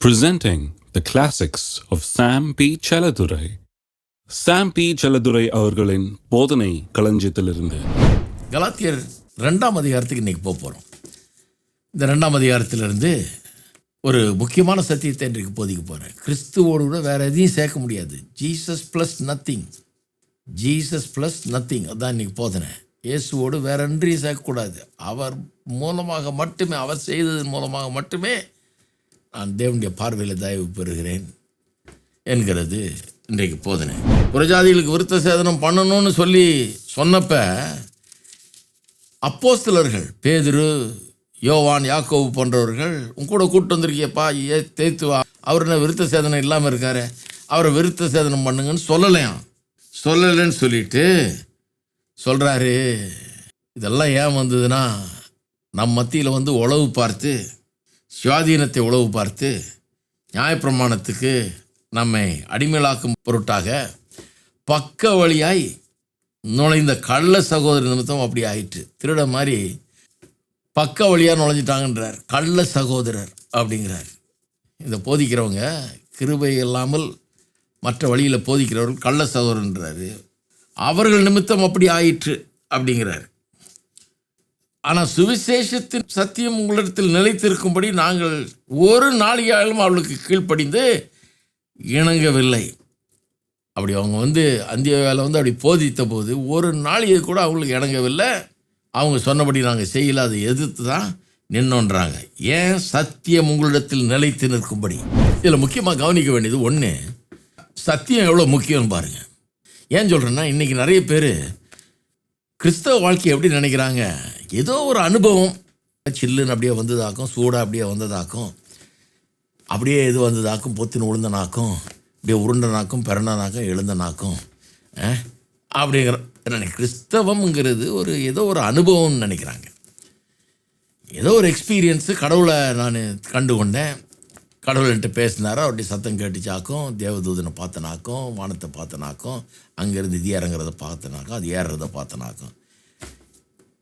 presenting the classics of Sam P. Chaladurai. Sam P. Chaladurai அவர்களின் போதனை களஞ்சியத்திலிருந்து கலாத்தியர் 2ஆம் அதிகாரத்துக்கு இன்றைக்கி போகிறோம். இந்த 2ஆம் அதிகாரத்திலிருந்து ஒரு முக்கியமான சத்தியத்தை இன்றைக்கு போதிக்க போகிறேன். கிறிஸ்துவோடு கூட வேறு எதையும் சேர்க்க முடியாது. Jesus plus nothing. Jesus plus nothing, அதுதான் இன்றைக்கி போதனை. இயேசுவோடு வேற ஒன்றையும் சேர்க்கக்கூடாது. அவர் மூலமாக மட்டுமே, அவர் செய்ததன் மூலமாக மட்டுமே நான் தேவனுடைய பார்வையில் தயவு பெறுகிறேன் என்கிறது இன்றைக்கு போதனை. புறஜாதிகளுக்கு விருத்த சேதனம் பண்ணணும்னு சொன்னப்ப அப்போஸ்தலர்கள் பேதுரு, யோவான், யாக்கோபு போன்றவர்கள் கூட கூப்பிட்டு வந்திருக்கியப்பா, தேத்துவா, அவர் என்ன விருத்த சேதனம் இல்லாமல் இருக்காரு, அவரை விருத்த சேதனம் பண்ணுங்கன்னு சொல்லலைன்னு சொல்லிட்டு சொல்கிறாரு. இதெல்லாம் ஏன் வந்ததுன்னா, நம் மத்தியில் உளவு பார்த்து, சுயாதீனத்தை உளவு பார்த்து, நியாயப்பிரமாணத்துக்கு நம்மை அடிமையாக்கும் பொருட்டாக பக்க வழியாய் நுழைந்த கள்ள சகோதர நிமித்தம் அப்படி ஆயிற்று. திருட மாதிரி பக்க வழியாக நுழைஞ்சிட்டாங்கன்றார். கள்ள சகோதரர் அப்படிங்கிறார். இதை போதிக்கிறவங்க கிருபை இல்லாமல் மற்ற வழியில் போதிக்கிறவர்கள் கள்ள சகோதரன்றாரு. அவர்கள் நிமித்தம் அப்படி ஆயிற்று அப்படிங்கிறார். ஆனால் சுவிசேஷத்தின் சத்தியம் உங்களிடத்தில் நிலைத்திருக்கும்படி நாங்கள் ஒரு நாளிகாலும் அவளுக்கு கீழ்ப்படிந்து இணங்கவில்லை. அப்படி அவங்க அந்தியோவில் அப்படி போதித்த போது ஒரு நாளிகை கூட அவங்களுக்கு இணங்கவில்லை. அவங்க சொன்னபடி நாங்கள் செய்யல, அதை எதிர்த்து தான் நின்னோன்றாங்க. ஏன்? சத்தியம் உங்களிடத்தில் நிலைத்து நிற்கும்படி. இதில் முக்கியமாக கவனிக்க வேண்டியது ஒன்று, சத்தியம் எவ்வளோ முக்கியம்னு பாருங்கள். ஏன் சொல்கிறேன்னா, இன்றைக்கி நிறைய பேர் கிறிஸ்தவ வாழ்க்கையை எப்படி நினைக்கிறாங்க, ஏதோ ஒரு அனுபவம் சில்லுன்னு அப்படியே வந்ததாக்கும், சூடாக அப்படியே வந்ததாக்கும், அப்படியே இது வந்ததாக்கும், பொத்தின்னு உளுந்தனாக்கும், அப்படியே உருண்டனாக்கும், பிறண்டனாக்கும், எழுந்தனாக்கும் அப்படிங்கிற கிறிஸ்தவம்ங்கிறது ஏதோ ஒரு அனுபவம்னு நினைக்கிறாங்க. ஏதோ ஒரு எக்ஸ்பீரியன்ஸு, கடவுளை நான் கண்டு கொண்டேன், கடவுள்கிட்ட பேசினாரோ, அப்படி சத்தம் கேட்டுச்சாக்கும், தேவதூதனை பார்த்தனாக்கும், வானத்தை பார்த்தனாக்கும், அங்கேருந்து இது இறங்குறத பார்த்தனாக்கும், அது ஏறுறதை பார்த்தனாக்கும்,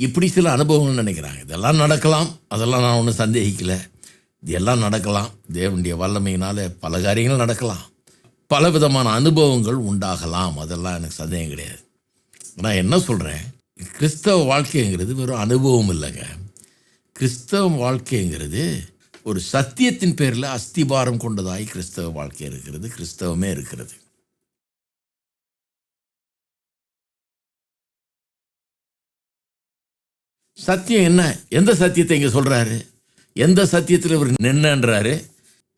இப்படி சில அனுபவங்கள் நினைக்கிறாங்க. இதெல்லாம் நடக்கலாம், அதெல்லாம் நான் ஒன்றும் சந்தேகிக்கலை. இதெல்லாம் நடக்கலாம். தேவனுடைய வல்லமையினால் பல காரியங்கள் நடக்கலாம், பல விதமான அனுபவங்கள் உண்டாகலாம். அதெல்லாம் எனக்கு சந்தேகம் கிடையாது. நான் என்ன சொல்கிறேன், கிறிஸ்தவ வாழ்க்கைங்கிறது வெறும் அனுபவம் இல்லைங்க. கிறிஸ்தவ வாழ்க்கைங்கிறது ஒரு சத்தியத்தின் பேரில் அஸ்திபாரம் கொண்டதாய் கிறிஸ்தவ வாழ்க்கை இருக்கிறது, கிறிஸ்தவமே இருக்கிறது. சத்தியம் என்ன? எந்த சத்தியத்தை இங்கே சொல்கிறாரு? எந்த சத்தியத்தில் இவர் நின்றாரு?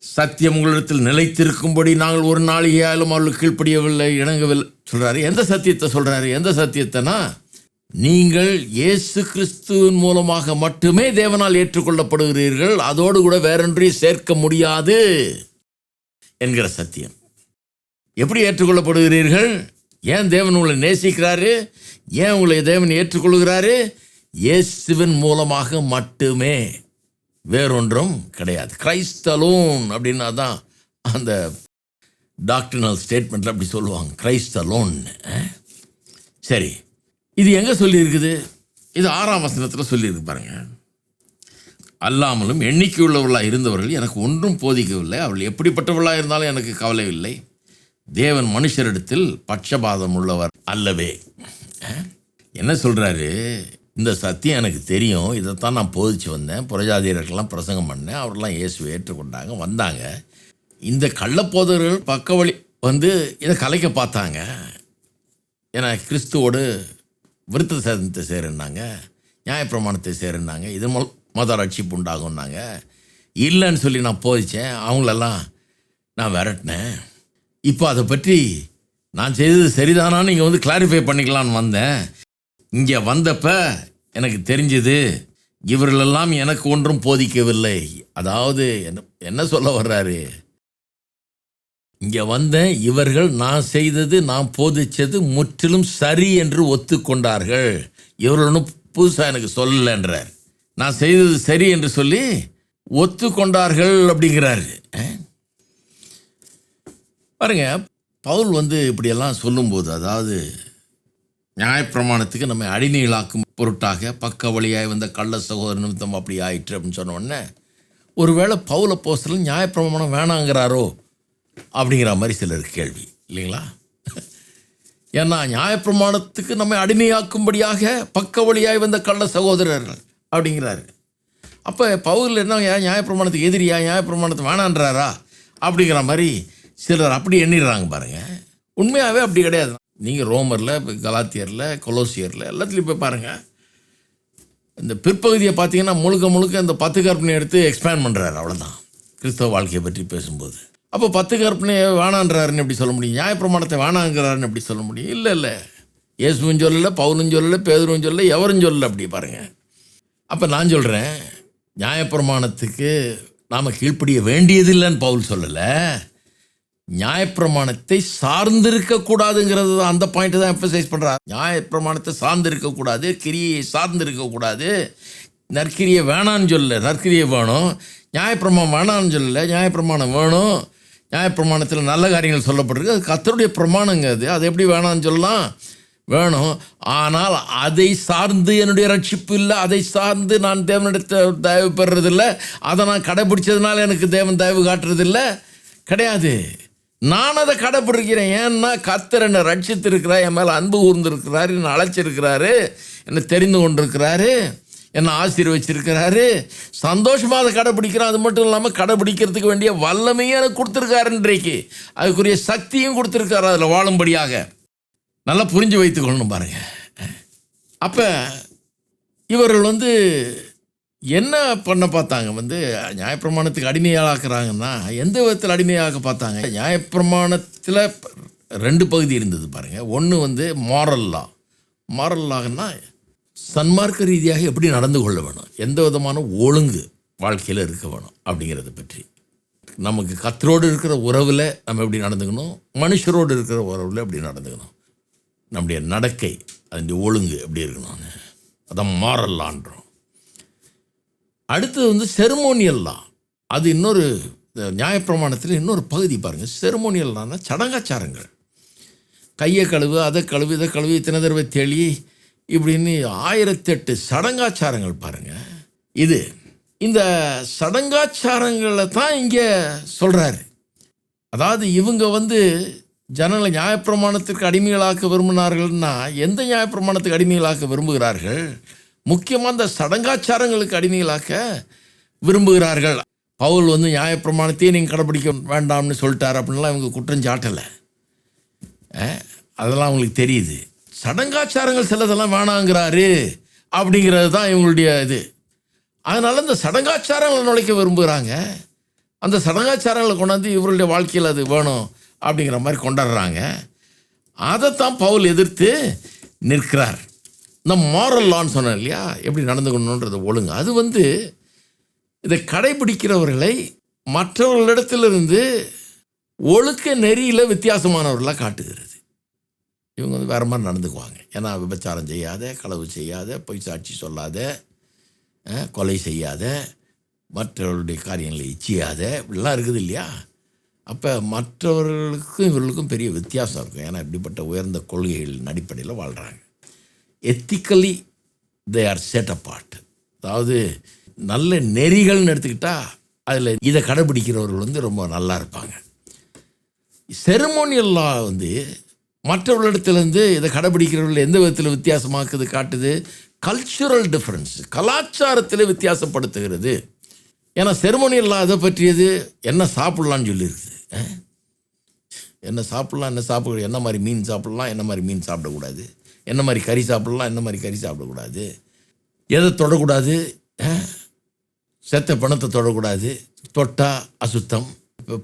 சத்தியம் உங்களிடத்தில் நிலைத்திருக்கும்படி நாங்கள் ஒரு நாளிகையாலும் அவர்களுக்கு கீழ்ப்படியவில்லை, இணங்கவில்லை சொல்கிறாரு. எந்த சத்தியத்தை சொல்கிறாரு? எந்த சத்தியத்தைனா, நீங்கள் இயேசு கிறிஸ்துவின் மூலமாக மட்டுமே தேவனால் ஏற்றுக்கொள்ளப்படுகிறீர்கள், அதோடு கூட வேறொன்றையும் சேர்க்க முடியாது என்கிற சத்தியம். எப்படி ஏற்றுக்கொள்ளப்படுகிறீர்கள்? ஏன் தேவன் உங்களை நேசிக்கிறாரு? ஏன் உங்களை தேவன் ஏற்றுக்கொள்கிறாரு? இயேசுவின் மூலமாக மட்டுமே, வேறொன்றும் கிடையாது. கிரைஸ்ட் அலோன் அப்படின்னா தான் அந்த டாக்டரினல் ஸ்டேட்மெண்ட்டில் அப்படி சொல்லுவாங்க, கிரைஸ்ட் அலோன். சரி, இது எங்கே சொல்லியிருக்குது? இது 6ஆம் வசனத்தில் சொல்லியிருக்கு பாருங்க. அல்லாமலும் எண்ணிக்கையுள்ளவர்களாக இருந்தவர்கள் எனக்கு ஒன்றும் போதிக்கவில்லை, அவர்கள் எப்படிப்பட்டவர்களாக இருந்தாலும் எனக்கு கவலை இல்லை. தேவன் மனுஷரிடத்தில் பட்சபாதம் உள்ளவர் அல்லவே. என்ன சொல்கிறாரு? இந்த சத்தியம் எனக்கு தெரியும், இதைத்தான் நான் போதிச்சு வந்தேன், புறஜாதியர்களெலாம் பிரசங்கம் பண்ணேன், அவரெல்லாம் இயேசுவை ஏற்றுக்கொண்டாங்க, வந்தாங்க. இந்த கள்ளப்போதர்கள் பக்க வழி இதை கலைக்க பார்த்தாங்க. ஏன்னா கிறிஸ்துவோடு விருத்த சேதனத்தை சேருன்னாங்க, நியாயப்பிரமாணத்தை சேருன்னாங்க, இது மத ரட்சிப்பு உண்டாகும்னாங்க. இல்லைன்னு சொல்லி நான் போதித்தேன், அவங்களெல்லாம் நான் விரட்டினேன். இப்போ அதை பற்றி நான் செய்தது சரிதானான்னு இங்கே கிளாரிஃபை பண்ணிக்கலான்னு வந்தேன். இங்கே வந்தப்ப எனக்கு தெரிஞ்சது, இவர்களெல்லாம் எனக்கு ஒன்றும் போதிக்கவில்லை. அதாவது என்ன சொல்ல வர்றாரு, இங்கே வந்த இவர்கள் நான் செய்தது, நான் போதித்தது முற்றிலும் சரி என்று ஒத்துக்கொண்டார்கள். இவர்கள் ஒன்றும் புதுசாக எனக்கு சொல்லலைன்றார். நான் செய்தது சரி என்று சொல்லி ஒத்துக்கொண்டார்கள் அப்படிங்கிறாரு. பாருங்க, பவுல் இப்படியெல்லாம் சொல்லும்போது, அதாவது நியாயப்பிரமாணத்துக்கு நம்ம அடிநீளாக்கும் பொருட்டாக பக்க வழியாய் வந்த கள்ள சகோதர நிமித்தம் அப்படி ஆயிற்று அப்படின்னு சொன்ன உடனே ஒருவேளை பவுல் அப்போஸ்தலன் நியாயப்பிரமாணம் வேணாங்கிறாரோ அப்படிங்கிற மாதிரி சிலருக்கு கேள்வி இல்லைங்களா? ஏன்னா நியாயப்பிரமாணத்துக்கு நம்மை அடிமையாக்கும்படியாக பக்க வழியாய் வந்த கள்ள சகோதரர்கள் அப்படிங்கிறாரு. அப்போ பவுல் என்ன நியாயப்பிரமாணத்துக்கு எதிரியா, நியாயப்பிரமாணத்தை வேணான்றாரா அப்படிங்கிற மாதிரி சிலர் அப்படி எண்ணிடுறாங்க பாருங்கள். உண்மையாகவே அப்படி கிடையாது. நீங்கள் ரோமரில், கலாத்தியரில், கொலோசியரில் எல்லாத்துலேயும் போய் பாருங்கள். இந்த பிற்பகுதியை பார்த்தீங்கன்னா முழுக்க இந்த 10 கற்பனை எடுத்து எக்ஸ்பேண்ட் பண்ணுறாரு. அவ்வளோதான் கிறிஸ்தவ வாழ்க்கையை பற்றி பேசும்போது. அப்போ 10 கற்பனையை வேணான்றாருன்னு எப்படி சொல்ல முடியும்? நியாயப்பிரமாணத்தை வேணாங்கிறாருன்னு எப்படி சொல்ல முடியும்? இல்லை இயேசுவும் சொல்லலை, பவுலும் சொல்லலை, பேதுருவும் சொல்லலை, எவரும் சொல்லலை. அப்படி பாருங்கள். அப்போ நான் சொல்கிறேன், நியாயப்பிரமாணத்துக்கு நாம் கீழ்ப்படிய வேண்டியதில்லைன்னு பவுல் சொல்லலை, நியாயப்பிரமாணத்தை சார்ந்திருக்கக்கூடாதுங்கிறது தான். அந்த பாயிண்ட்டை தான் எம்பசைஸ் பண்ணுறார். நியாயப்பிரமாணத்தை சார்ந்திருக்கக்கூடாது, கிரியை சார்ந்திருக்கக்கூடாது. நற்கிரியை வேணான்னு சொல்லலை, நற்கிரியை வேணும். நியாயப்பிரமாணம் வேணான்னு சொல்லலை, நியாயப்பிரமாணம் வேணும். நியாயப்பிரமாணத்தில் நல்ல காரியங்கள் சொல்லப்பட்டிருக்கு, அது கர்த்தருடைய பிரமாணங்க. அது எப்படி வேணான்னு சொல்லலாம்? வேணும். ஆனால் அதை சார்ந்து என்னுடைய ரட்சிப்பு இல்லை, அதை சார்ந்து நான் தேவனிடத்தை தயவு பெறுறதில்லை, அதை நான் கடைபிடிச்சதுனால எனக்கு தேவன் தயவு காட்டுறதில்லை, கிடையாது. நான் அதை கடைப்பிடிக்கிறேன். ஏன்னா கர்த்தர் என்னை ரட்சித்திருக்கிறார், என் மேலே அன்பு கூர்ந்திருக்கிறாரு, என்னை அழைச்சிருக்கிறாரு, என்னை தெரிந்து கொண்டிருக்கிறாரு, என்னை ஆசீர்வச்சிருக்கிறாரு. சந்தோஷமாக அதை கடைப்பிடிக்கிறேன். அது மட்டும் இல்லாமல் கடைப்பிடிக்கிறதுக்கு வேண்டிய வல்லமையும் எனக்கு கொடுத்துருக்காரு. இன்றைக்கு அதுக்குரிய சக்தியும் கொடுத்துருக்காரு அதில் வாழும்படியாக. நல்லா புரிஞ்சு வைத்துக்கொள்ளணும் பாருங்கள். அப்போ இவர்கள் என்ன பண்ண பார்த்தாங்க? நியாயப்பிரமாணத்துக்கு அடிமையாக்குறாங்கன்னா எந்த விதத்தில் அடிமையாக பார்த்தாங்க? நியாயப்பிரமாணத்தில் 2 பகுதி இருந்தது பாருங்கள். ஒன்று மாரல் லா. மாரல் லான்னா சன்மார்க்க ரீதியாக எப்படி நடந்து கொள்ள வேணும், எந்த விதமான ஒழுங்கு வாழ்க்கையில் இருக்க வேணும் அப்படிங்கிறத பற்றி. நமக்கு கர்த்தரோடு இருக்கிற உறவில் நம்ம எப்படி நடந்துக்கணும், மனுஷரோடு இருக்கிற உறவில் எப்படி நடந்துக்கணும், நம்முடைய நடக்கை, அதனுடைய ஒழுங்கு எப்படி இருக்கணும்னு, அதான் மாரல் லான்றோம். அடுத்தது செரிமோனியல் லா. அது இன்னொரு நியாயப்பிரமாணத்தில் இன்னொரு பகுதி பாருங்கள். செரிமோனியல் லான்னா சடங்காச்சாரங்கள். கையை கழுவு, அதை கழுவு, இதை கழுவி, இத்தனை தடவை தெளி, இப்படின்னு 1008 சடங்காச்சாரங்கள் பாருங்கள். இந்த சடங்காச்சாரங்களை தான் இங்கே சொல்கிறாரு. அதாவது இவங்க ஜனங்களை நியாயப்பிரமாணத்திற்கு அடிமைகளாக்க விரும்பினார்கள்னா எந்த நியாயப்பிரமாணத்துக்கு அடிமைகளாக்க விரும்புகிறார்கள்? முக்கியமாக இந்த சடங்காச்சாரங்களுக்கு அடிமைகளாக்க விரும்புகிறார்கள். பவுல் நியாயப்பிரமாணத்தையே நீங்கள் கடைப்பிடிக்க வேண்டாம்னு சொல்லிட்டார் அப்படின்லாம் இவங்க குற்றம் சாட்டலை. அதெல்லாம் அவங்களுக்கு தெரியுது. சடங்காச்சாரங்கள் சிலதெல்லாம் வேணாங்கிறாரு அப்படிங்கிறது தான் இவங்களுடைய இது. அதனால் இந்த சடங்காச்சாரங்களை நுழைக்க விரும்புகிறாங்க. அந்த சடங்காச்சாரங்களை கொண்டாந்து இவருடைய வாழ்க்கையில் அது வேணும் அப்படிங்கிற மாதிரி கொண்டாடுறாங்க. அதைத்தான் பவுல் எதிர்த்து நிற்கிறார். இந்த மாரல் லான்னு சொன்னேன் இல்லையா, எப்படி நடந்துக்கணுன்றது ஒழுங்கு. அது இதை கடைபிடிக்கிறவர்களை மற்றவர்களிடத்திலிருந்து ஒழுக்க நெறியில் வித்தியாசமானவர்களாக காட்டுகிறது. இவங்க வேறு மாதிரி நடந்துக்குவாங்க. ஏன்னா விபச்சாரம் செய்யாத, களவு செய்யாத, பொய் சாட்சி சொல்லாத, கொலை செய்யாத, மற்றவர்களுடைய காரியங்களை இச்சியாத, இப்படிலாம் இருக்குது இல்லையா. அப்போ மற்றவர்களுக்கும் இவர்களுக்கும் பெரிய வித்தியாசம் இருக்கும். ஏன்னா இப்படிப்பட்ட உயர்ந்த கொள்கைகளின் அடிப்படையில் வாழ்கிறாங்க. Ethically they are set apart. அதாவது நல்ல நெறிகள்னு எடுத்துக்கிட்டால் அதில் இதை கடைபிடிக்கிறவர்கள் ரொம்ப நல்லா இருப்பாங்க. செரிமோனியல் லா மற்றவர்களிடத்துலேருந்து இதை கடைபிடிக்கிறவர்கள் எந்த விதத்தில் வித்தியாசமாக்குது காட்டுது? கல்ச்சுரல் டிஃப்ரென்ஸ், கலாச்சாரத்தில் வித்தியாசப்படுத்துகிறது. ஏன்னா செரிமோனியல் லா அதை பற்றியது என்ன சாப்பிட்லான்னு சொல்லியிருக்குது. என்ன சாப்பிட்லாம், என்ன சாப்பிட, என்ன மாதிரி மீன் சாப்பிட்லாம், என்ன மாதிரி மீன் சாப்பிடக்கூடாது, என்ன மாதிரி கறி சாப்பிட்லாம், என்ன மாதிரி கறி சாப்பிடக்கூடாது, எதை தொடக்கூடாது, செத்த பணத்தை தொடக்கூடாது, தொட்டால் அசுத்தம்,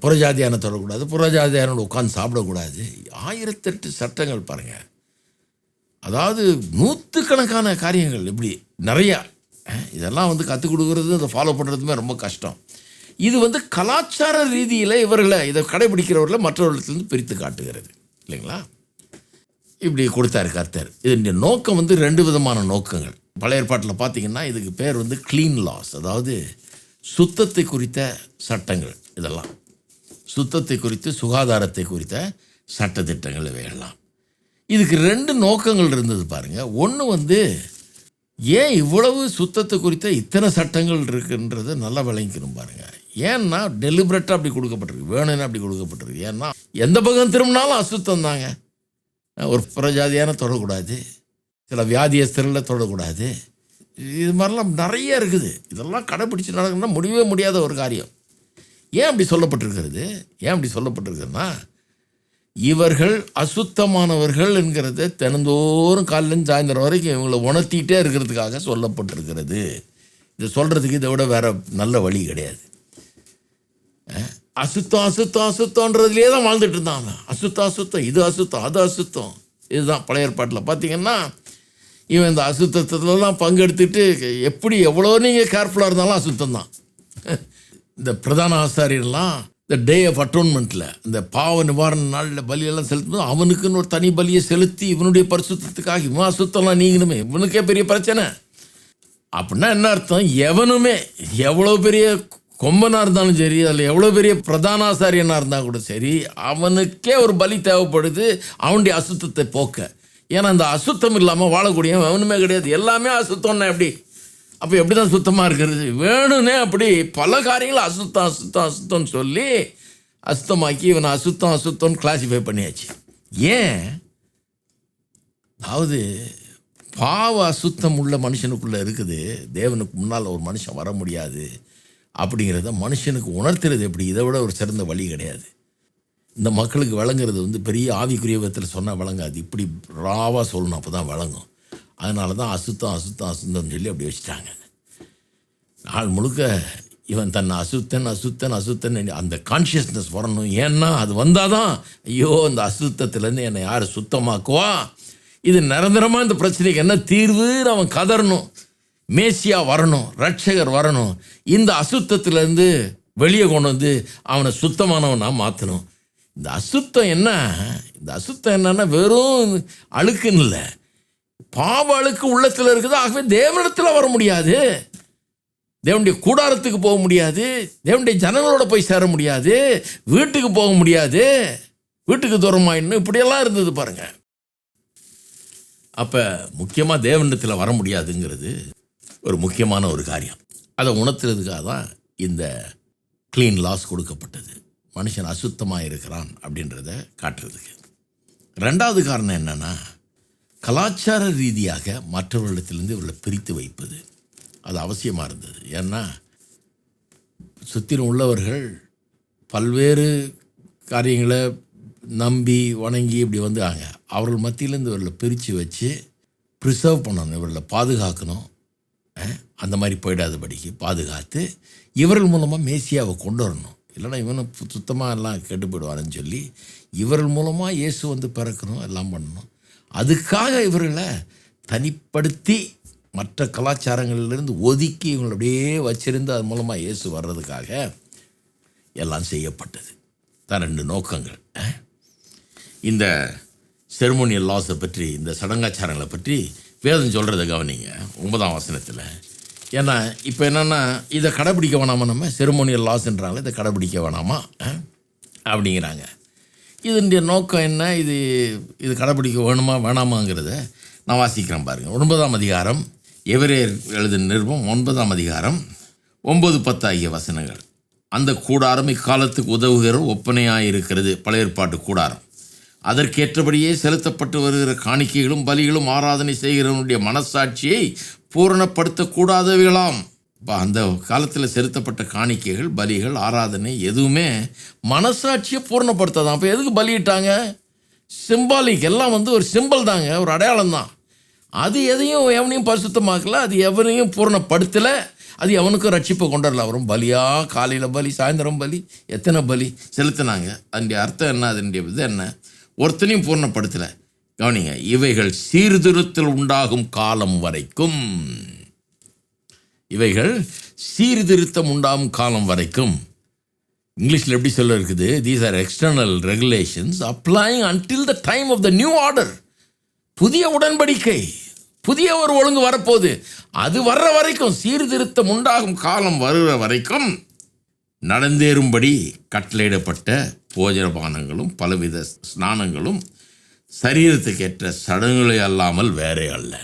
புறஜாதியான தொடக்கூடாது, புறஜாதியானோட உட்காந்து சாப்பிடக்கூடாது. 1008 சட்டங்கள் பாருங்கள். அதாவது 100கணக்கான காரியங்கள் இப்படி நிறையா. இதெல்லாம் கற்றுக் கொடுக்குறது, அதை ஃபாலோ பண்ணுறதுமே ரொம்ப கஷ்டம். இது கலாச்சார ரீதியில் இவர்களை இதை கடைபிடிக்கிறவர்களை மற்றவர்களிடத்துலேருந்து பிரித்து காட்டுகிறது இல்லைங்களா. இப்படி கொடுத்தாரு கர்த்தர். இதனுடைய நோக்கம் 2 விதமான நோக்கங்கள். பழைய ஏற்பாட்டில் பார்த்திங்கன்னா இதுக்கு பேர் க்ளீன் லாஸ், அதாவது சுத்தத்தை குறித்த சட்டங்கள். இதெல்லாம் சுத்தத்தை குறித்து, சுகாதாரத்தை குறித்த சட்டத்திட்டங்கள் இவையெல்லாம். இதுக்கு 2 நோக்கங்கள் இருந்தது பாருங்கள். ஒன்று ஏன் இவ்வளவு சுத்தத்தை குறித்த இத்தனை சட்டங்கள் இருக்குன்றதை நல்லா விளங்கிக்கணும் பாருங்க. ஏன்னா டெலிபரேட்டாக அப்படி கொடுக்கப்பட்டிருக்கு, வேணும்னு அப்படி கொடுக்கப்பட்டிருக்கு. ஏன்னா எந்த பக்கம் திரும்பினாலும் அசுத்தம் தாங்க. ஒரு புறஜாதியான தொடக்கூடாது, சில வியாதியஸ்தர்களை தொடக்கூடாது, இது மாதிரிலாம் நிறைய இருக்குது. இதெல்லாம் கடைப்பிடிச்சு நடக்கணும்னா முடியவே முடியாத ஒரு காரியம். ஏன் அப்படி சொல்லப்பட்டிருக்கிறது? ஏன் அப்படி சொல்லப்பட்டிருக்குன்னா, இவர்கள் அசுத்தமானவர்கள் என்கிறத தினந்தோறும் காலையிலேருந்து சாயந்தரம் வரைக்கும் இவங்களை உணர்த்திட்டே இருக்கிறதுக்காக சொல்லப்பட்டிருக்கிறது. இது சொல்கிறதுக்கு இதை விட வேறு நல்ல வழி கிடையாது. அசுத்தம் அசுத்தம் அசுத்தன்றதுலேயே தான் வாழ்ந்துட்டு இருந்தான். அசுத்தம் அசுத்தம், இது அசுத்தம், அது அசுத்தம். இதுதான் பழைய ஏற்பாட்டில் பார்த்தீங்கன்னா, இவன் இந்த அசுத்தத்துலலாம் பங்கெடுத்துட்டு எப்படி எவ்வளோ நீங்கள் கேர்ஃபுல்லாக இருந்தாலும் அசுத்தம் தான். இந்த பிரதான ஆசாரியெல்லாம் இந்த டே ஆஃப் அட்டோன்மெண்ட்டில் இந்த பாவ நிவாரண நாளில் பலியெல்லாம் செலுத்தும்போது அவனுக்குன்னு ஒரு தனி பலியை செலுத்தி இவனுடைய பரிசுத்தத்துக்காக இவன் அசுத்தம்லாம் நீங்கணுமே, இவனுக்கே பெரிய பிரச்சனை. அப்படின்னா என்ன அர்த்தம்? எவனுமே எவ்வளோ பெரிய கொம்பனாக இருந்தாலும் சரி, அதில் எவ்வளோ பெரிய பிரதான ஆசாரியனாக இருந்தால் கூட சரி, அவனுக்கே ஒரு பலி தேவைப்படுது அவனுடைய அசுத்தத்தை போக்க. ஏன்னா அந்த அசுத்தம் இல்லாமல் வாழக்கூடிய எவனுமே கிடையாது. எல்லாமே அசுத்தம்னா எப்படி? அப்போ எப்படி தான் சுத்தமாக இருக்கிறது? வேணும்னே அப்படி பல காரியங்கள் அசுத்தம் அசுத்தம் அசுத்தம்னு சொல்லி அசுத்தமாக்கி இவனை அசுத்தம் அசுத்தம்னு கிளாஸிஃபை பண்ணியாச்சு. ஏன்? அதாவது பாவ அசுத்தம் உள்ள மனுஷனுக்குள்ளே இருக்குது. தேவனுக்கு முன்னால் ஒரு மனுஷன் வர முடியாது அப்படிங்கிறத மனுஷனுக்கு உணர்த்துறது எப்படி? இதை விட ஒரு சிறந்த வழி கிடையாது. இந்த மக்களுக்கு விளங்குறது பெரிய ஆவிக்குரிய விதத்தில் சொன்னால் விளங்காது. இப்படி ராவாக சொல்லணும், அப்போ தான் விளங்கும். அதனால தான் அசுத்தம் அசுத்தம் அசுத்தம்னு சொல்லி அப்படி வச்சுட்டாங்க. நாள் முழுக்க இவன் தன்னை அசுத்தன் அசுத்தன் அசுத்தன் அந்த கான்ஷியஸ்னஸ் வரணும். ஏன்னா அது வந்தால் தான் ஐயோ இந்த அசுத்தத்துலேருந்து என்னை யார் சுத்தமாக்குவா, இது நிரந்தரமாக இந்த பிரச்சனைக்கு என்ன தீர்வுன்னு அவன் கதறணும். மேசியா வரணும், ரட்சகர் வரணும், இந்த அசுத்தத்துலேருந்து வெளியே கொண்டு வந்து அவனை சுத்தமானவனாக மாற்றணும். இந்த அசுத்தம் என்ன? இந்த அசுத்தம் என்னன்னா வெறும் அழுக்குன்னு இல்லை, பாவ அழுக்கு உள்ளத்தில் இருக்குது. ஆகவே தேவனிடத்தில் வர முடியாது, தேவனுடைய கூடாரத்துக்கு போக முடியாது, தேவனுடைய ஜனங்களோட போய் சேர முடியாது, வீட்டுக்கு போக முடியாது, வீட்டுக்கு தூரமாயிடணும், இப்படியெல்லாம் இருந்தது பாருங்க. அப்போ முக்கியமாக தேவனிடத்தில் வர முடியாதுங்கிறது ஒரு முக்கியமான ஒரு காரியம். அதை உணர்த்துறதுக்காக தான் இந்த க்ளீன் லாஸ் கொடுக்கப்பட்டது. மனுஷன் அசுத்தமாக இருக்கிறான் அப்படின்றத காட்டுறதுக்கு. ரெண்டாவது காரணம் என்னென்னா, கலாச்சார ரீதியாக மற்றவர்களிடத்திலிருந்து இவர்களை பிரித்து வைப்பது. அது அவசியமாக இருந்தது. ஏன்னா சுற்றிலும் உள்ளவர்கள் பல்வேறு காரியங்களை நம்பி வணங்கி இப்படி வந்தாங்க. அவர்கள் மத்தியிலேருந்து இவர்களை பிரித்து வச்சு ப்ரிசர்வ் பண்ணணும், இவர்களை பாதுகாக்கணும். அந்த மாதிரி போயிடாதபடிக்கு பாதுகாத்து இவர்கள் மூலமாக மேசியாவை கொண்டு வரணும். இல்லைன்னா இவனை சுத்தமாக எல்லாம் கெட்டு போயிடுவாருன்னு சொல்லி இவர்கள் மூலமாக இயேசு பிறக்கணும், எல்லாம் பண்ணணும். அதுக்காக இவர்களை தனிப்படுத்தி மற்ற கலாச்சாரங்களிலிருந்து ஒதுக்கி இவங்களை அப்படியே வச்சிருந்து அது மூலமாக இயேசு வர்றதுக்காக எல்லாம் செய்யப்பட்டது. தான் ரெண்டு நோக்கங்கள். இந்த செரிமோனியல் லாஸை பற்றி, இந்த சடங்காச்சாரங்களை பற்றி வேதம் சொல்கிறத கவனிங்க 9ஆம் வசனத்தில். ஏன்னா இப்போ என்னென்னா, இதை கடைப்பிடிக்க வேணாமா, நம்ம செரிமோனியல் லாஸ்ன்றாங்க, இதை கடைப்பிடிக்க வேணாமா அப்படிங்கிறாங்க. இதனுடைய நோக்கம் என்ன? இது கடைப்பிடிக்க வேணுமா வேணாமாங்கிறத நான் வாசிக்கிறேன் பாருங்கள். 9ஆம் அதிகாரம், எபிரேயர் எழுதின நிருபம் 9ஆம் அதிகாரம் 9-10 ஆகிய வசனங்கள். அந்த கூடாரம் இக்காலத்துக்கு உதவுகிற ஒப்பனையாயிருக்கிறது, பழைய ஏற்பாட்டு கூடாரம். அதற்கேற்றபடியே செலுத்தப்பட்டு வருகிற காணிக்கைகளும் பலிகளும் ஆராதனை செய்கிறவனுடைய மனசாட்சியை பூரணப்படுத்தக்கூடாதவைகளாம். இப்போ அந்த காலத்தில் செலுத்தப்பட்ட காணிக்கைகள், பலிகள், ஆராதனை எதுவுமே மனசாட்சியை பூரணப்படுத்தாதான். அப்போ எதுக்கு பலியிட்டாங்க? சிம்பாலிக், எல்லாம் ஒரு சிம்பிள் தாங்க, ஒரு அடையாளம் தான். அது எதையும் எவனையும் பரிசுத்தமாக்கலை, அது எவனையும் பூரணப்படுத்தலை, அது எவனுக்கும் ரட்சிப்பை கொண்டு வரல. வரும் பலியாக காலையில் பலி, சாயந்தரம் பலி, எத்தனை பலி செலுத்தினாங்க. அதனுடைய அர்த்தம் என்ன? அதனுடைய இது என்ன? ஒருத்தனையும் பூர்ணப்படுத்தலை. கவனிங்க, இவைகள் சீர்திருத்தல் உண்டாகும் காலம் வரைக்கும், இவைகள் சீர்திருத்தம் உண்டாகும் காலம் வரைக்கும். இங்கிலீஷில் எப்படி சொல்ல இருக்குது? These are external regulations applying until the time of the new order. புதிய உடன்படிக்கை, புதிய ஒரு ஒழுங்கு வரப்போகுது. அது வர்ற வரைக்கும், சீர்திருத்தம் உண்டாகும் காலம் வருகிற வரைக்கும் நடந்தேறும்படி கட்டளையிடப்பட்ட போஜனபானங்களும் பலவித ஸ்நானங்களும் சரீரத்துக்கு ஏற்ற சடங்குகளை அல்லாமல் வேறே அல்ல.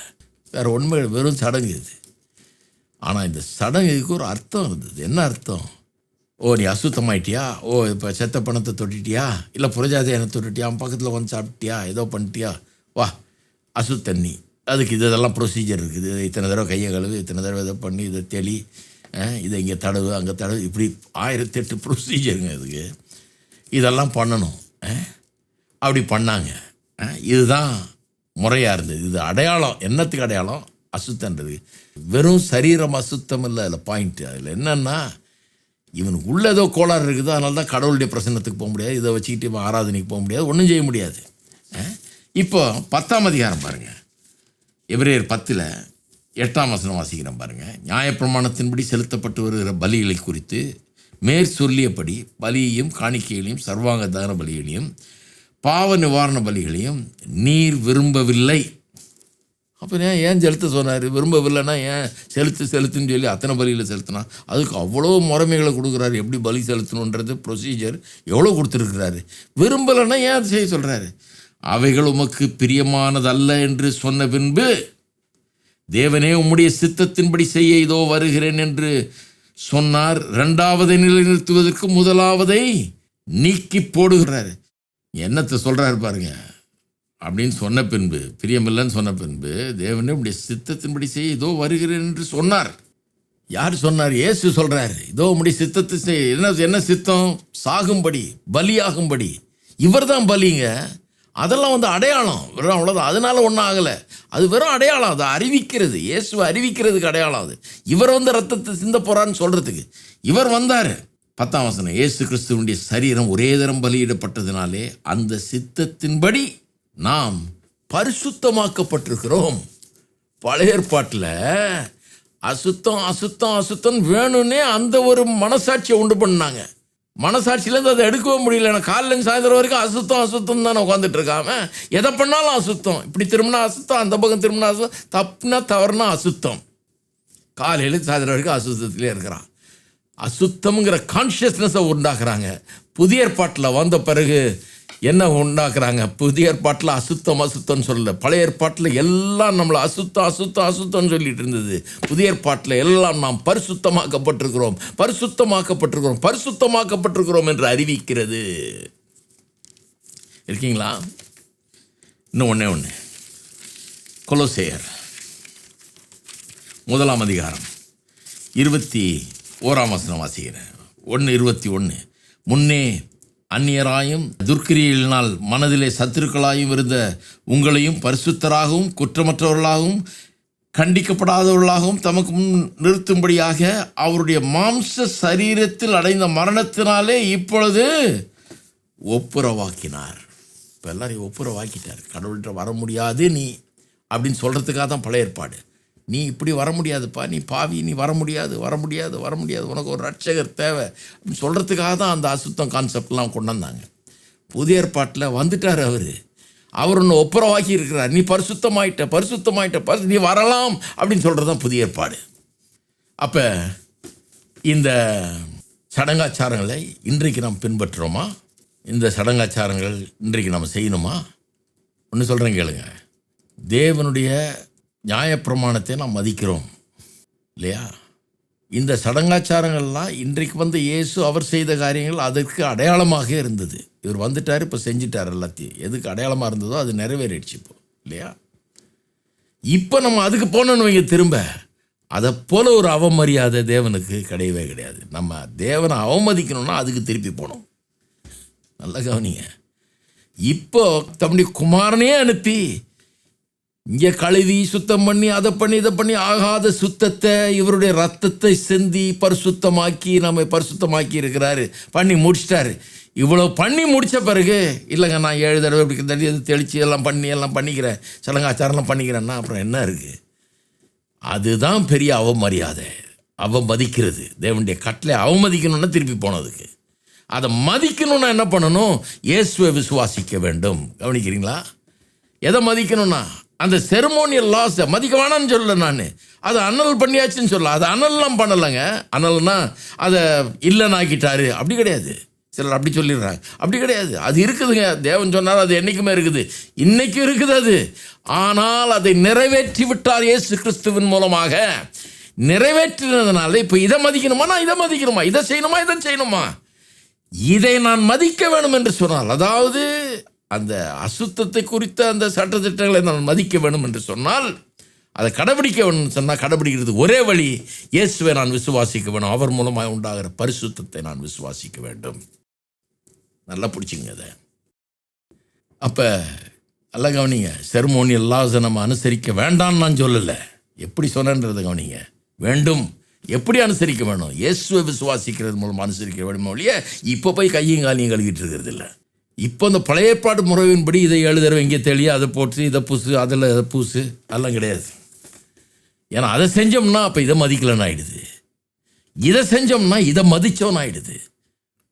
வேறு ஒன்றுமே, வெறும் சடங்கு இது. ஆனால் இந்த சடங்குக்கு ஒரு அர்த்தம் இருந்தது. என்ன அர்த்தம்? ஓ, நீ அசுத்தமாயிட்டியா? ஓ, இப்போ செத்த பணத்தை தொட்டிட்டியா? இல்லை புரஜாதியான தொட்டுட்டியா? பக்கத்தில் வந்து சாப்பிட்டியா? ஏதோ பண்ணிட்டியா? வா, அசுத்தண்ணி. அதுக்கு இதெல்லாம் ப்ரொசீஜர் இருக்குது. இத்தனை தடவை கையை கழுவு, இத்தனை தடவை இதை பண்ணி, இதை தெளி, இதை இங்கே தடவு, அங்கே தடவு, இப்படி 1008 ப்ரொசீஜருங்க இதுக்கு. இதெல்லாம் பண்ணணும். அப்படி பண்ணாங்க. இதுதான் முறையாக இருந்தது. இது அடையாளம். என்னத்துக்கு அடையாளம்? அசுத்தன்றது. வெறும் சரீரம் அசுத்தம் இல்லை அதில் பாயிண்ட்டு. அதில் என்னென்னா, இவனுக்கு உள்ள ஏதோ கோளாறு இருக்குது, அதனால தான் கடவுளுடைய பிரசன்னத்துக்கு போக முடியாது, இதை வச்சுக்கிட்டு இவன் ஆராதனைக்கு போக முடியாது, ஒன்றும் செய்ய முடியாது. இப்போ 10ஆம் அதிகாரம் பாருங்கள். எபிரேயர் 10:8 வாசிக்கிறேன் பாருங்கள். நியாயப்பிரமாணத்தின்படி செலுத்தப்பட்டு வருகிற பலிகளை குறித்து மேற்சொல்லியபடி பலியையும் காணிக்கைகளையும் சர்வாங்க தகன பலிகளையும் பாவ நிவாரண பலிகளையும் நீர் விரும்பவில்லை. அப்போ ஏன் செலுத்த சொன்னார்? விரும்பவில்லைன்னா ஏன் செலுத்துன்னு சொல்லி அத்தனை பலியில் செலுத்தினா? அதுக்கு அவ்வளோ முறைமைகளை கொடுக்குறாரு. எப்படி பலி செலுத்தணுன்றது ப்ரொசீஜர் எவ்வளோ கொடுத்துருக்குறாரு. விரும்பலைன்னா ஏன் அதை செய்ய சொல்கிறாரு? அவைகள் உமக்கு பிரியமானதல்ல என்று சொன்ன பின்பு தேவனே உம்முடைய சித்தத்தின்படி செய்ய இதோ வருகிறேன் என்று சொன்னார். 2வதை நிலைநிறுத்துவதற்கு 1வதை நீக்கி போடுகிறாரு. என்னத்தை சொல்கிறாரு பாருங்க. அப்படின்னு சொன்ன பின்பு, பிரியமில்லைன்னு சொன்ன பின்பு, தேவனே உடைய சித்தத்தின்படி செய்ய இதோ வருகிறேன் என்று சொன்னார். யார் சொன்னார்? இயேசு சொல்கிறார். இதோ உடைய சித்தத்தை செய்ய. என்ன சித்தம்? சாகும்படி, பலியாகும்படி. இவர் தான் பலிங்க. அதெல்லாம் வந்து அடையாளம். வெறும் அவ்வளோதான். அதனால ஒன்றும் ஆகலை. அது வெறும் அடையாளம். அதை அறிவிக்கிறது. இயேசுவை அறிவிக்கிறதுக்கு அடையாளம் அது. இவர் வந்து ரத்தத்தை சிந்த போகிறான்னு சொல்கிறதுக்கு இவர் வந்தார். 10ஆம் வசனம். இயேசு கிறிஸ்துவனுடைய சரீரம் ஒரே தரம் பலியிடப்பட்டதினாலே அந்த சித்தத்தின்படி நாம் பரிசுத்தமாக்கப்பட்டிருக்கிறோம். பழைய ஏற்பாட்டில் அசுத்தம் வேணும்னே அந்த ஒரு மனசாட்சியை உண்டு பண்ணாங்க. மனசாட்சியிலேருந்து அதை எடுக்கவே முடியல. நான் காலையில் சாயந்தரம் வரைக்கும் அசுத்தம் தானே உட்காந்துட்டு இருக்காம. எதை பண்ணாலும் அசுத்தம். இப்படி திரும்பினா அசுத்தம், அந்த பக்கம் திரும்பினா அசுத்தம், தப்புனா தவறுனா அசுத்தம். காலையில் சாயந்தரம் வரைக்கும் அசுத்தத்திலே இருக்கிறான். அசுத்தம்ங்கிற கான்ஷியஸ்னஸை உண்டாக்குறாங்க. புதிய ஏற்பாட்டில் வந்த பிறகு என்ன உண்டாக்குறாங்க? புதிய ஏற்பாட்டில் அசுத்தம்னு சொல்லலை. பழைய ஏற்பாட்டில் எல்லாம் நம்மளை அசுத்தம்னு சொல்லிட்டு இருந்தது. புதிய ஏற்பாட்டில் எல்லாம் நாம் பரிசுத்தமாக்கப்பட்டிருக்கிறோம் என்று அறிவிக்கிறது. இருக்கீங்களா? இன்னும் ஒன்று கொலோசேயர் 1ஆம் அதிகாரம் 21 வாசிக்கிறேன். 1:21. முன்னே அந்நியராயும் துர்க்கிரியினால் மனதிலே சத்துருக்களாயும் இருந்த உங்களையும் பரிசுத்தராகவும் குற்றமற்றவர்களாகவும் கண்டிக்கப்படாதவர்களாகவும் தமக்கு முன் நிறுத்தும்படியாக அவருடைய மாம்ச சரீரத்தில் அடைந்த மரணத்தினாலே இப்பொழுது ஒப்புரவாக்கினார். இப்போ எல்லாரையும் ஒப்புரவாக்கிட்டார். கடவுள்கிட்ட வர முடியாது நீ அப்படின்னு சொல்கிறதுக்காக தான் பழைய ஏற்பாடு. நீ இப்படி வர முடியாதுப்பா, நீ பாவி, நீ வர முடியாது, உனக்கு ஒரு ரட்சகர் தேவை அப்படின்னு சொல்கிறதுக்காக தான் அந்த அசுத்தம் கான்செப்ட்லாம் கொண்டு வந்தாங்க. புதிய ஏற்பாட்டில் வந்துட்டார். அவர் ஒன்று ஒப்புரவாக்கி இருக்கிறார். நீ பரிசுத்தமாயிட்ட நீ வரலாம் அப்படின்னு சொல்கிறது தான் புதிய ஏற்பாடு. அப்போ இந்த சடங்காச்சாரங்களை இன்றைக்கு நாம் பின்பற்றுறோமா? இந்த சடங்காச்சாரங்கள் இன்றைக்கு நம்ம செய்யணுமா? ஒன்று சொல்கிறேன் கேளுங்க. தேவனுடைய நியாயப்பிரமாணத்தை நாம் மதிக்கிறோம் இல்லையா? இந்த சடங்காச்சாரங்கள்லாம் இன்றைக்கு வந்து இயேசு அவர் செய்த காரியங்கள் அதற்கு அடையாளமாக இருந்தது. இவர் வந்துட்டார், இப்போ செஞ்சிட்டார் எல்லாத்தையும். எதுக்கு அடையாளமாக இருந்ததோ அது நிறைவேறிடுச்சு இப்போ இல்லையா? இப்போ நம்ம அதுக்கு போனோன்னு வைங்க, திரும்ப அதை போல் ஒரு அவமரியாதை தேவனுக்கு கிடையவே கிடையாது. நம்ம தேவனை அவமதிக்கணும்னா அதுக்கு திருப்பி போகணும். நல்லா கவனிங்க. இப்போ தம்முடைய குமாரனே அனுப்பி இங்கே கழுவி சுத்தம் பண்ணி அதை பண்ணி இதை பண்ணி ஆகாத சுத்தத்தை இவருடைய ரத்தத்தை சிந்தி நம்மை பரிசுத்தமாக்கி இருக்கிறாரு, பண்ணி முடிச்சிட்டாரு. இவ்வளோ பண்ணி முடித்த பிறகு இல்லைங்க நான் 7 தடவை இப்படி தண்ணி தெளித்து எல்லாம் பண்ணிக்கிறேன், சடங்காச்சாரம்லாம் பண்ணிக்கிறேன்னா அப்புறம் என்ன இருக்குது? அதுதான் பெரிய அவமரியாதை, அவமதிக்கிறது. தேவனுடைய கட்டளை அவமதிக்கணும்னா திருப்பி போனதுக்கு. அதை மதிக்கணும்னா என்ன பண்ணணும்? இயேசுவை விசுவாசிக்க வேண்டும். கவனிக்கிறீங்களா? எதை மதிக்கணும்னா அந்த செரமோனியல் லாஸை மதிக்க வேணான்னு சொல்லலை நான். அதை அனல் பண்ணியாச்சுன்னு சொல்ல. அதை அனல்லாம் பண்ணலைங்க. அனல்னா அதை இல்லைன்னு ஆக்கிட்டாரு அப்படி கிடையாது. சிலர் அப்படி சொல்லிடுறாங்க. அப்படி கிடையாது. அது இருக்குதுங்க. தேவன் சொன்னார் அது என்றைக்குமே இருக்குது, இன்னைக்கும் இருக்குது அது. ஆனால் அதை நிறைவேற்றி விட்டார் இயேசு கிறிஸ்துவின் மூலமாக. நிறைவேற்றினதுனால இப்போ இதை மதிக்கணுமா, நான் இதை மதிக்கணுமா, இதை செய்யணுமா, இதை செய்யணுமா, இதை நான் மதிக்க வேணும் என்று சொன்னால், அதாவது அந்த அசுத்தத்தை குறித்த அந்த சட்டத்திட்டங்களை நான் மதிக்க வேணும் என்று சொன்னால், அதை கடைபிடிக்க வேணும்னு சொன்னால், கடைபிடிக்கிறதுக்கு ஒரே வழி இயேசுவை நான் விசுவாசிக்க வேணும். அவர் மூலமாக உண்டாகிற பரிசுத்தத்தை நான் விசுவாசிக்க வேண்டும். நல்லா பிடிச்சிங்க அதை. அப்போ நல்லா கவனிங்க, செர்மோனியல் லாஸை நம்ம அனுசரிக்க வேண்டாம்னு நான் சொல்லலை. எப்படி சொன்னேன்றதை கவனிங்க. வேண்டும். எப்படி அனுசரிக்க வேணும்? இயேசுவை விசுவாசிக்கிறது மூலமாக அனுசரிக்க வேணுமோ இல்லையா? இப்போ போய் கையும் காலையும் கழுவிட்டு இருக்கிறது இல்லை. இப்போ இந்த பழைய ஏற்பாடு முறையின்படி இதை 7 தடவை இங்கே தெளிய, அதை போட்டு இதை பூசு, அதில் அதை பூசு, அதெல்லாம் கிடையாது. ஏன்னா அதை செஞ்சோம்னா அப்போ இதை மதிக்கலன்னு ஆகிடுது, இதை செஞ்சோம்னா இதை மதித்தோன்னு ஆகிடுது.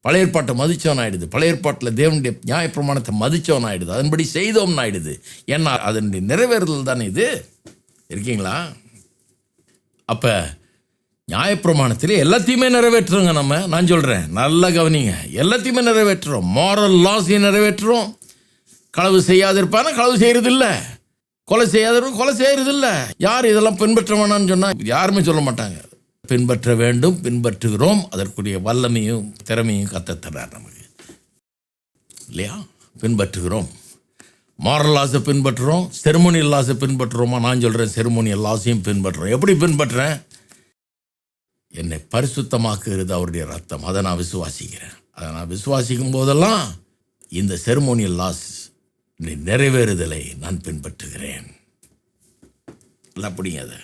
பழைய ஏற்பாட்டை மதித்தோன்னு ஆகிடுது, பழைய ஏற்பாட்டில் தேவனுடைய நியாயப்பிரமாணத்தை மதித்தோன்னு ஆகிடுது, அதன்படி செய்தோம்னு ஆகிடுது. ஏன்னா அதனுடைய நிறைவேறுதல் தானே இது. இருக்கீங்களா? அப்போ நியாயப்பிரமாணத்தில் எல்லாத்தையுமே நிறைவேற்றுறோங்க நம்ம. நான் சொல்கிறேன், நல்லா கவனிங்க, எல்லாத்தையுமே நிறைவேற்றுறோம். மாரல் லாஸையும் நிறைவேற்றுறோம். களவு செய்யாதிருப்பானா களவு செய்கிறது இல்லை, கொலை செய்யாதிருப்போம் கொலை செய்கிறது இல்லை. யார் இதெல்லாம் பின்பற்ற வேணான்னு சொன்னால் யாருமே சொல்ல மாட்டாங்க. பின்பற்ற வேண்டும், பின்பற்றுகிறோம். அதற்குரிய வல்லமையும் திறமையும் கற்றுத்தரார் நமக்கு இல்லையா? பின்பற்றுகிறோம். மாரல் லாஸை பின்பற்றுறோம், செர்மோனியல் லாஸை பின்பற்றுறோமா? நான் சொல்கிறேன், செர்மோனியல் லாஸையும் பின்பற்றுறோம். எப்படி பின்பற்றுறேன்? என்னை பரிசுத்தமாக்குகிறது அவருடைய ரத்தம். அதை நான் விசுவாசிக்கிறேன். அதை நான் விசுவாசிக்கும் போதெல்லாம் இந்த செர்மோனியல் லாஸ் நிறைவேறுதலை நான் பின்பற்றுகிறேன். இல்லை அப்படிங்க. அதை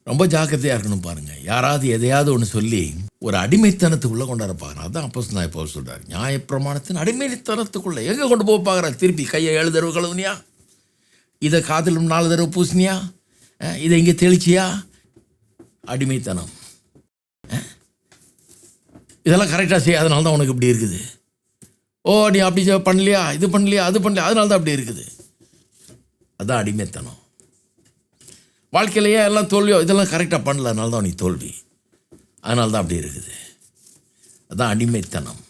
ரொம்ப ஜாக்கிரதையாக இருக்கணும். பாருங்கள், யாராவது எதையாவது ஒன்று சொல்லி ஒரு அடிமைத்தனத்துக்குள்ளே கொண்டாட பார்க்குறேன். அதான் அப்போஸ்தலனாகிய பவுல் சொல்கிறார், நியாயப்பிரமாணத்தின் அடிமைத்தனத்துக்குள்ளே எங்கே கொண்டு போக பார்க்குறேன்? திருப்பி கையை 7 தடவை கழுவுனியா, இதை காதிலும் 4 தடவை பூசினியா, இதை இங்கே தெளிச்சியா? அடிமைத்தனம். இதெல்லாம் கரெக்டாக செய்யாதனால தான் உனக்கு இப்படி இருக்குது. ஓ, நீ அப்படி பண்ணலையா, இது பண்ணலையா, அது பண்ணலையா, அதனால தான் அப்படி இருக்குது. அதுதான் அடிமைத்தனம். வாழ்க்கையிலேயே எல்லாம் தோல்வியோ, இதெல்லாம் கரெக்டாக பண்ணல, அதனால தான் உனக்கு தோல்வி, அதனால தான் அப்படி இருக்குது. அதுதான் அடிமைத்தனம்.